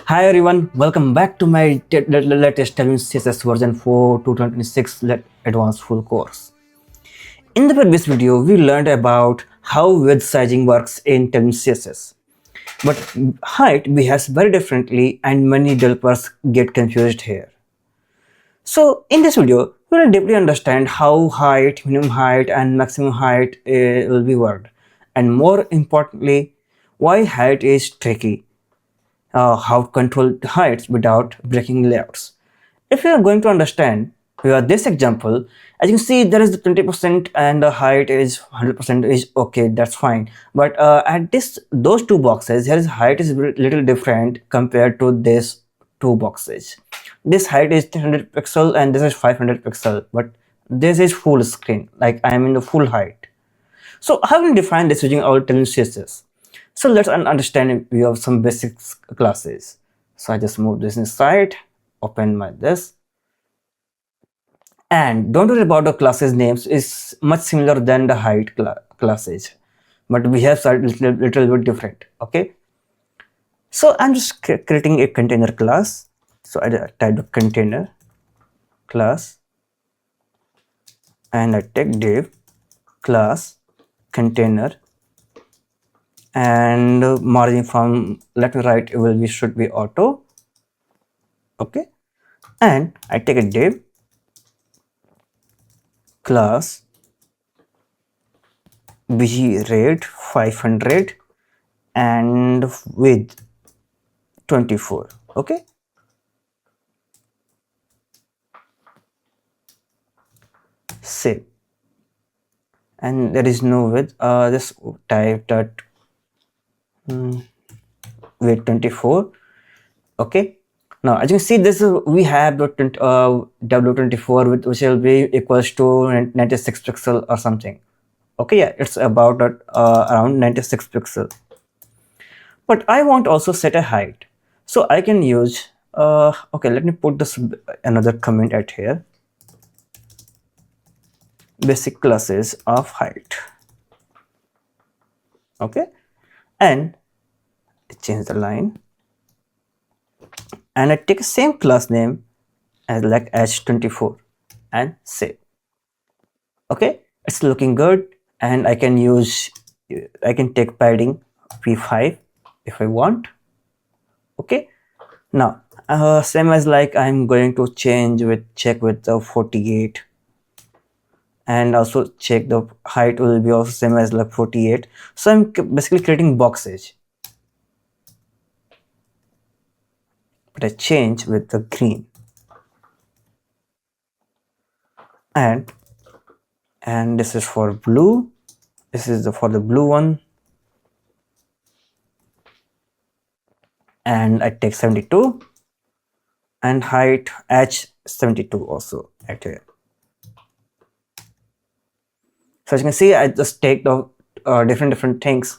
Hi everyone, welcome back to my latest Tailwind CSS version 4 2026 advanced full course. In the previous video, we learned about how width sizing works in Tailwind CSS. But height behaves very differently and many developers get confused here. So in this video, we will deeply understand how height, minimum height and maximum height will be worked. And more importantly, why height is tricky, how to control heights without breaking layouts. If you are going to understand this example, as you can see, there is the 20% and the height is 100% is okay, that's fine. But at those two boxes, here is height is little different compared to these two boxes. This height is 300 pixel and this is 500 pixel, but this is full screen, like I am in the full height. So how will we define this using our Tailwind CSS? So let's understand we have some basic classes. So I just move this inside, open my this. And don't worry about the classes names, is much similar than the height classes. But we have started little bit different, okay? So I'm just creating a container class. So I type a container class and I take div class container and margin from left to right should be auto, okay, and I take a div class bg rate 500 and width 24, okay. Save, and there is no width, just type that width 24, okay. Now as you can see, this we have the w24 which will be equals to 96 pixel or something, okay. Yeah, it's about around 96 pixel. But I want also set a height, so I can use okay, let me put this another comment at here, basic classes of height, okay, and change the line and I take the same class name as like h24 and save, okay. It's looking good, and I can take padding p5 if I want, okay. Now same as like I'm going to check with the 48, and also check the height will be also same as like 48. So I'm basically creating boxes, but I change with the green, and this is for blue, this is for the blue one, and I take 72 and height h72 also at here. So as you can see, I just take the different things,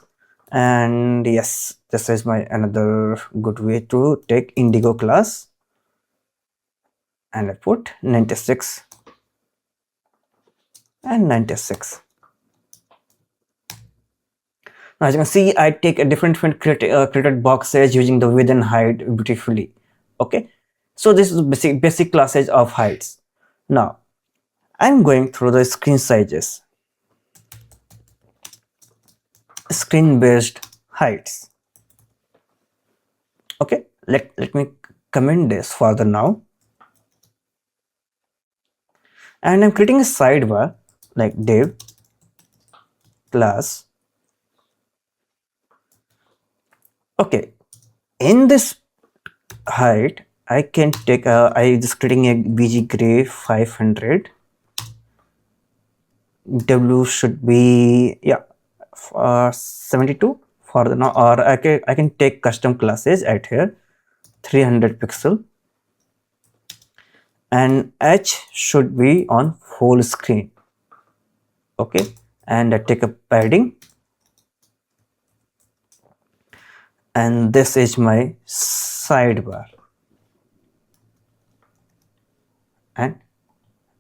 and yes, this is my another good way to take indigo class, and I put 96 and 96. Now as you can see, I take a different created boxes using the width and height beautifully, okay. So this is basic classes of heights. Now I'm going through the screen sizes, screen based heights, okay. Let me comment this further now, and I'm creating a sidebar like div class, okay. In this height I can take I just creating a bg gray 500, w should be, yeah, 72 for the now, or I can take custom classes at here 300 pixel, and h should be on full screen, okay. And I take a padding, and this is my sidebar, and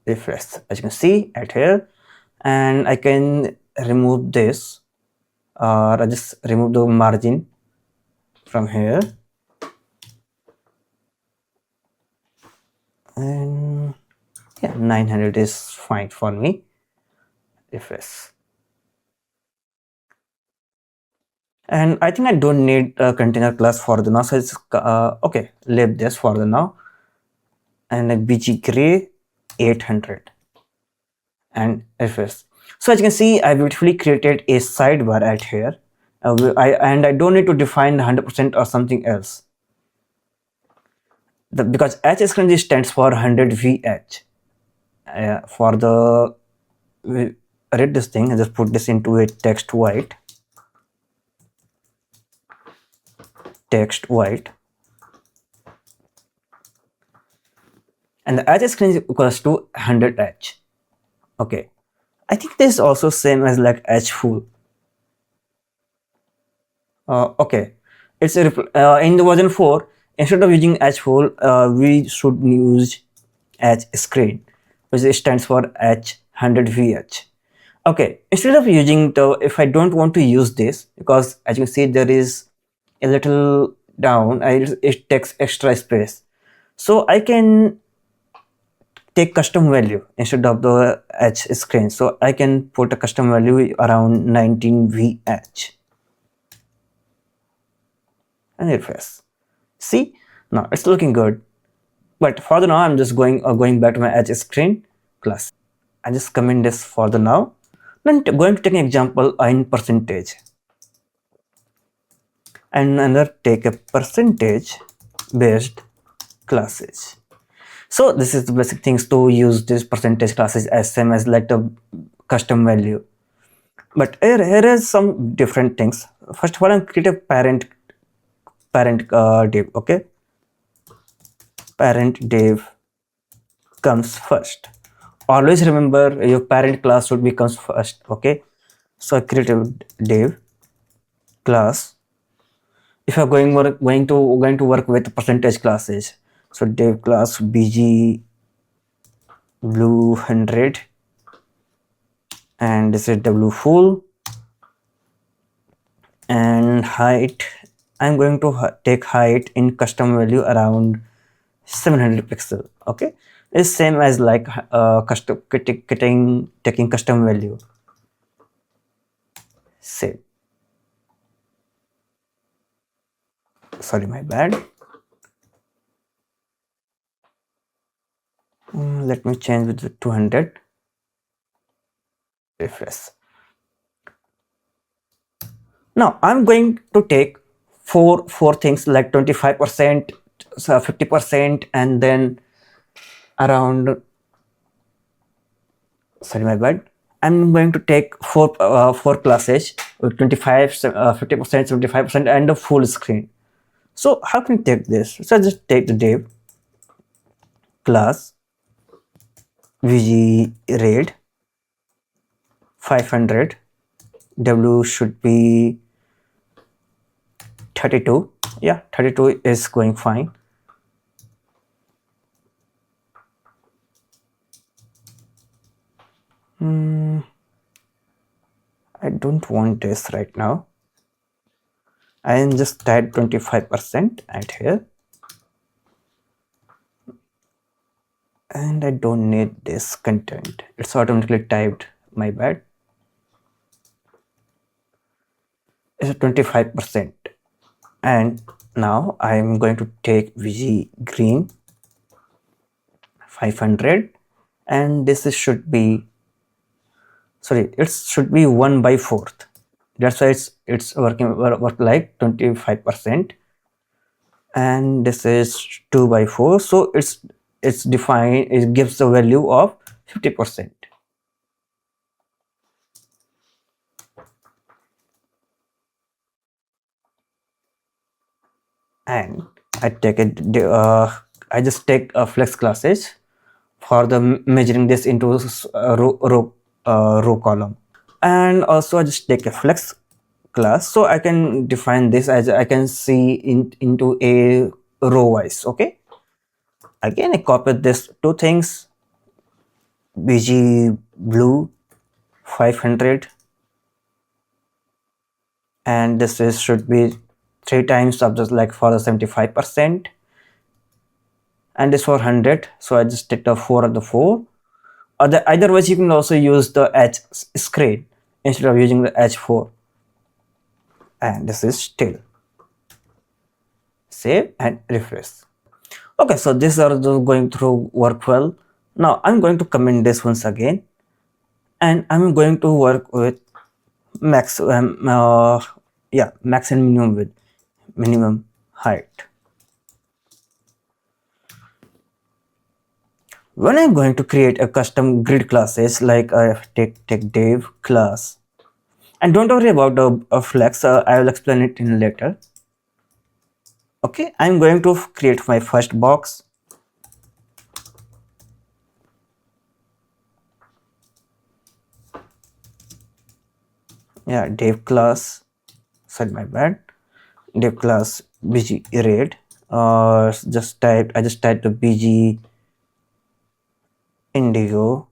refresh as you can see at here. And I can remove this, or I just remove the margin from here, and yeah, 900 is fine for me. Refresh. And I think I don't need a container class for the now, so it's okay, leave this for the now. And like bg gray 800 and refresh. So as you can see, I beautifully created a sidebar at here. I don't need to define 100% or something else. Because H screen stands for 100 VH. For the read this thing, I just put this into a text white, and the H screen is equals to 100H. Okay, I think this is also same as like H full. Okay, it's in the version 4, instead of using H full, we should use H screen, which stands for H 100 VH. Okay, instead of using the, if I don't want to use this, because as you can see there is a little down, it takes extra space, so I can take custom value instead of the H screen. So I can put a custom value around 19 VH and refresh. See, now it's looking good. But for the now, I'm just going back to my H screen class. I just comment this for the now. Then going to take an example in percentage, and another take a percentage based classes. So this is the basic things to use this percentage classes as same as like the custom value. But here is some different things. First of all, I'm create a parent div. Okay, parent div comes first. Always remember your parent class should be comes first. Okay, so I create a div class. If you're going to work with percentage classes, so div class bg blue 100, and this is w full, and height, I'm going to take height in custom value around 700 pixel. Okay, it's same as like custom taking custom value. Save. Sorry, my bad. Let me change with the 200. Refresh. Now I'm going to take four things like 25%, 50%, and then around, sorry, my bad, I'm going to take four classes with 25, 50%, 75%, and a full screen. So how can you take this? So I just take the div class vg red 500, w should be 32. Yeah, 32 is going fine. I don't want this right now. I am just type 25% at here, and I don't need this content. It's automatically typed. My bad. It's 25%, and now I am going to take VG green 500, and this should be, sorry, it should be 1/4. That's why it's work like 25%, and this is 2/4. So it's defined. It gives the value of 50%. And I just take a flex classes for the measuring this into row column, and also I just take a flex class, so I can define this as I can see into a row wise. Okay, again I copied this two things, bg blue 500, and this is should be 3 times of just like for the 75%, and this for 100, so I just take the 4 of the 4. Or otherwise you can also use the H screen instead of using the H4. And this is still. Save and refresh. Okay, so these are going through work well. Now I'm going to comment this once again, and I'm going to work with max max and minimum width, minimum height. When I'm going to create a custom grid classes, like I take div class, and don't worry about the flex, I will explain it in later. Okay, I'm going to create my first box. Yeah, div class, sorry, my bad, div class bg red, or I just typed the bg indigo,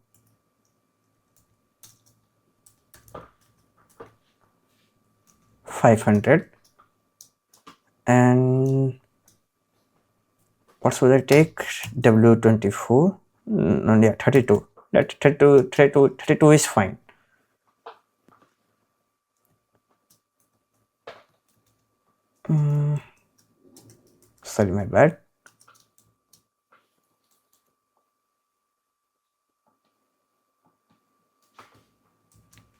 $500, and what should I take? W24, no, yeah, 32. That 32 is fine. Sorry, my bad.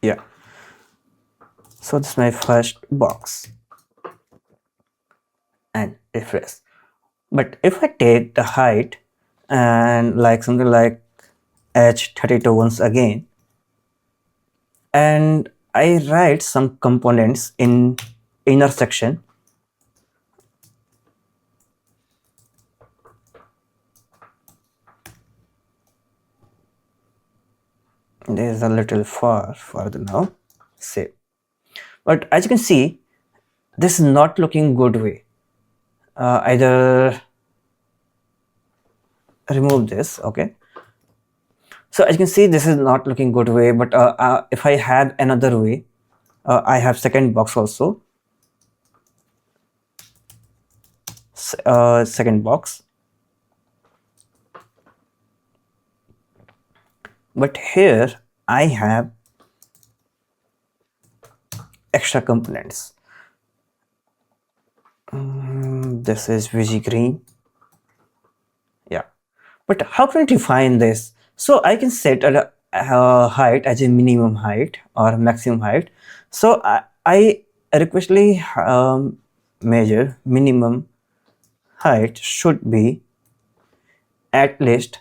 Yeah, so this is my first box, and refresh. But if I take the height and like something like h32 once again, and I write some components in inner section, this is a little farther now, save. But as you can see, this is not looking good way. Either remove this. Okay, so as you can see, this is not looking good way, but if I have another way, I have second box also, second box, but here I have extra components. This is VG green. Yeah, but how can I define this? So I can set a height as a minimum height or maximum height. So I requestly measure minimum height should be at least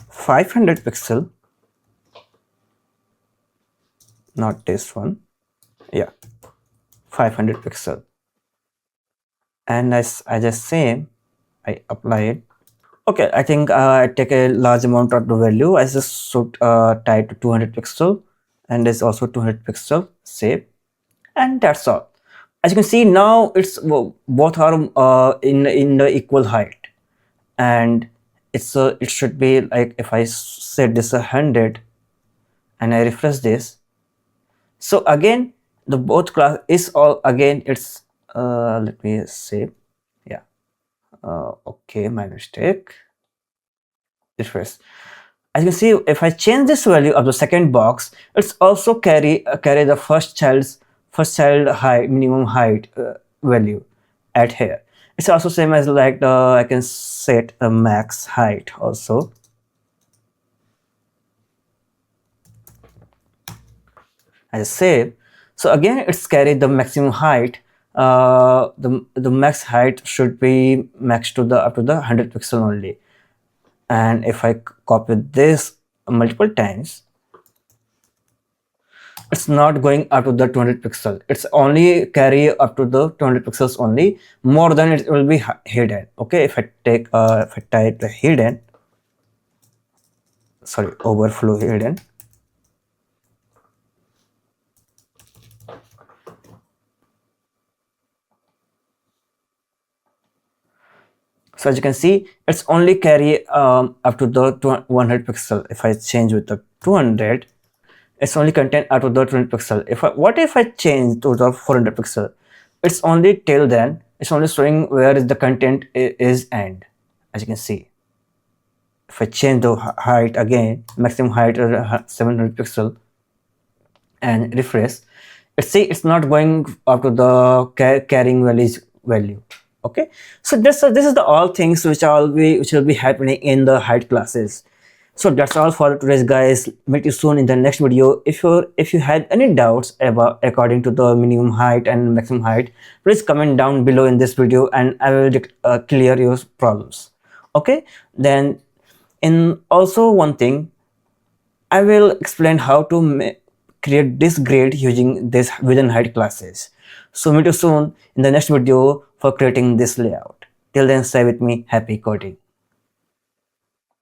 500 pixel, not this one, yeah, 500 pixel, and as I just say, I apply it. Okay, I think I take a large amount of the value. I just should type to 200 pixel, and there's also 200 pixel, save, and that's all. As you can see now, it's both are in the equal height, and it should be like, if I set this 100 and I refresh this, so again the both class is all again it's let me save. Yeah, okay, my mistake. Refresh. As you can see, if I change this value of the second box, it's also carry the first child height, minimum height value at here. It's also same as like I can set the max height also. I save. So again, it's carried the maximum height. The max height should be max to the up to the 100 pixel only. And if I copy this multiple times, it's not going up to the 200 pixel. It's only carry up to the 200 pixels only. More than it will be hidden. Okay, if I type the hidden, sorry, overflow hidden. So as you can see, it's only carry up to the 100 pixel. If I change with the 200, it's only contain up to the 200 pixel. What if I change to the 400 pixel? It's only till then, it's only showing where is the content is end, as you can see. If I change the height again, maximum height is 700 pixel, and refresh, it's not going up to the carrying values value. Okay, so this is the all things which will be happening in the height classes. So that's all for today's, guys. Meet you soon in the next video. If you had any doubts about according to the minimum height and maximum height, please comment down below in this video and I will clear your problems. Okay, then in also one thing, I will explain how to create this grid using this within height classes. So meet you soon in the next video for creating this layout. Till then, stay with me. Happy coding.